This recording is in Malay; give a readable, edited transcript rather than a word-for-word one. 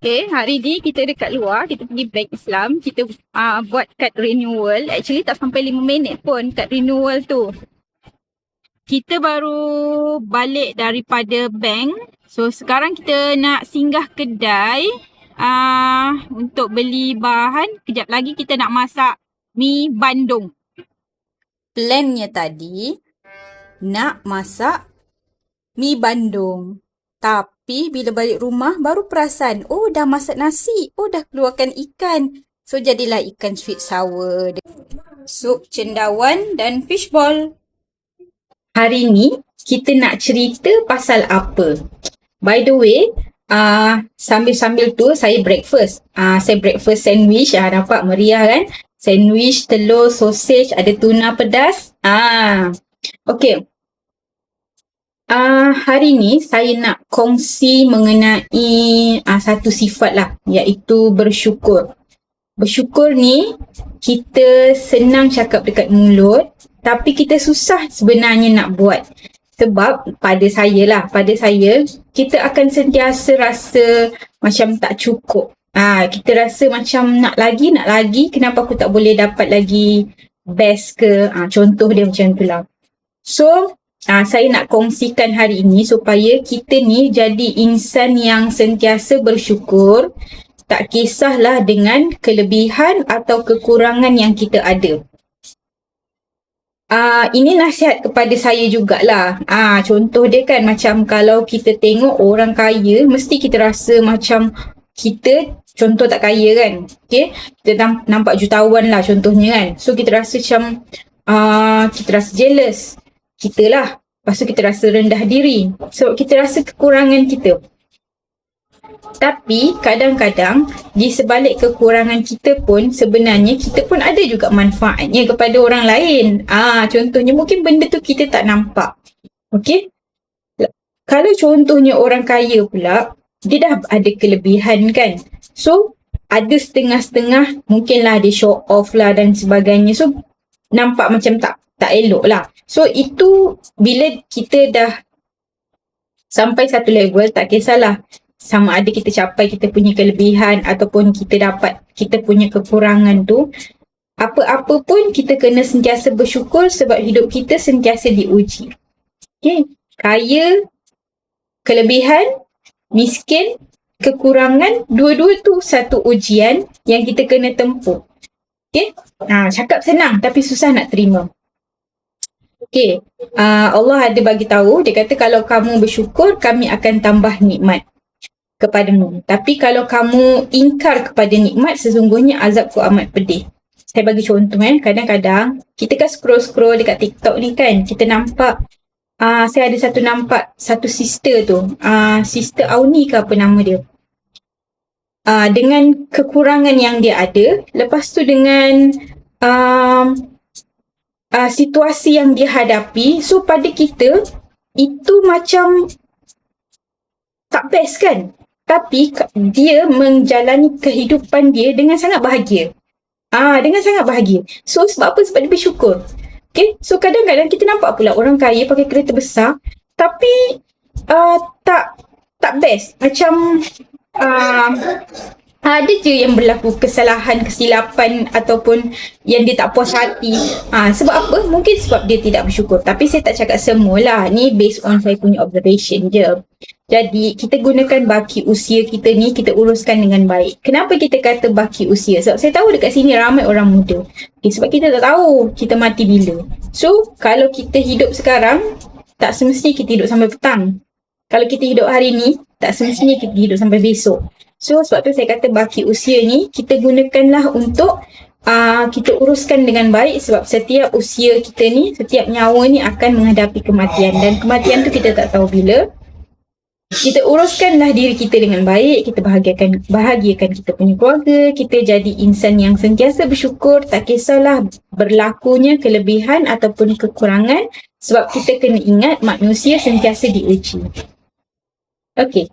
Okay, hari ni kita dekat luar, kita pergi Bank Islam, kita buat kad renewal. Actually tak sampai 5 minit pun kad renewal tu. Kita baru balik daripada bank. So sekarang kita nak singgah kedai untuk beli bahan. Kejap lagi kita nak masak mi Bandung. Plannya tadi nak masak mi Bandung. Tapi bila balik rumah baru perasan, oh dah masak nasi, oh dah keluarkan ikan. So jadilah ikan sweet sour, sup cendawan dan fishball. Hari ni kita nak cerita pasal apa? By the way, sambil-sambil tu saya breakfast. Saya breakfast sandwich, nampak meriah kan? Sandwich, telur, sausage, ada tuna pedas. Okay. Hari ni saya nak kongsi mengenai satu sifat lah, iaitu bersyukur. Bersyukur ni kita senang cakap dekat mulut, tapi kita susah sebenarnya nak buat. Sebab pada saya, kita akan sentiasa rasa macam tak cukup. Kita rasa macam nak lagi, kenapa aku tak boleh dapat lagi best ke? Contoh dia macam tu lah. So, saya nak kongsikan hari ini supaya kita ni jadi insan yang sentiasa bersyukur, tak kisahlah dengan kelebihan atau kekurangan yang kita ada. Ini nasihat kepada saya jugalah. Contoh dia kan macam kalau kita tengok orang kaya, mesti kita rasa macam kita contoh tak kaya kan. Okay? Kita nampak jutawan lah contohnya kan. So kita rasa macam kita rasa jealous. Kita lah. Lepas tu kita rasa rendah diri. So kita rasa kekurangan kita. Tapi kadang-kadang di sebalik kekurangan kita pun sebenarnya kita pun ada juga manfaatnya kepada orang lain. Contohnya mungkin benda tu kita tak nampak. Okay? Kalau contohnya orang kaya pula, dia dah ada kelebihan kan. So ada setengah-setengah, mungkinlah dia show off lah dan sebagainya. So nampak macam tak elok lah. So itu bila kita dah sampai satu level, tak kisahlah sama ada kita capai kita punya kelebihan ataupun kita dapat kita punya kekurangan tu, apa-apa pun kita kena sentiasa bersyukur sebab hidup kita sentiasa diuji. Okay. Kaya, kelebihan, miskin, kekurangan, dua-dua tu satu ujian yang kita kena tempuh. Okay. Cakap senang tapi susah nak terima. Okay, Allah ada bagi tahu, dia kata kalau kamu bersyukur, kami akan tambah nikmat kepadamu. Tapi kalau kamu ingkar kepada nikmat, sesungguhnya azabku amat pedih. Saya bagi contoh kadang-kadang kita kan scroll dekat TikTok ni kan, kita nampak, saya ada nampak satu sister tu, Sister Auni ke apa nama dia. Dengan kekurangan yang dia ada, lepas tu dengan situasi yang dia hadapi, so pada kita itu macam tak best kan, tapi dia menjalani kehidupan dia dengan sangat bahagia. So sebab apa? Sebab dia bersyukur. Okay, so kadang-kadang kita nampak pula orang kaya pakai kereta besar tapi tak best, macam ada je yang berlaku kesalahan, kesilapan ataupun yang dia tak puas hati. Sebab apa? Mungkin sebab dia tidak bersyukur. Tapi saya tak cakap semualah. Ni based on saya punya observation je. Jadi kita gunakan baki usia kita ni, kita uruskan dengan baik. Kenapa kita kata baki usia? Sebab saya tahu dekat sini ramai orang muda. Sebab kita tak tahu kita mati bila. So kalau kita hidup sekarang, tak semestinya kita hidup sampai petang. Kalau kita hidup hari ni, tak semestinya kita hidup sampai besok. So sebab tu saya kata baki usia ni kita gunakanlah untuk kita uruskan dengan baik, sebab setiap usia kita ni, setiap nyawa ni akan menghadapi kematian, dan kematian tu kita tak tahu bila. Kita uruskanlah diri kita dengan baik, kita bahagiakan kita punya keluarga, kita jadi insan yang sentiasa bersyukur, tak kisahlah berlakunya kelebihan ataupun kekurangan, sebab kita kena ingat manusia sentiasa diuji. Okay.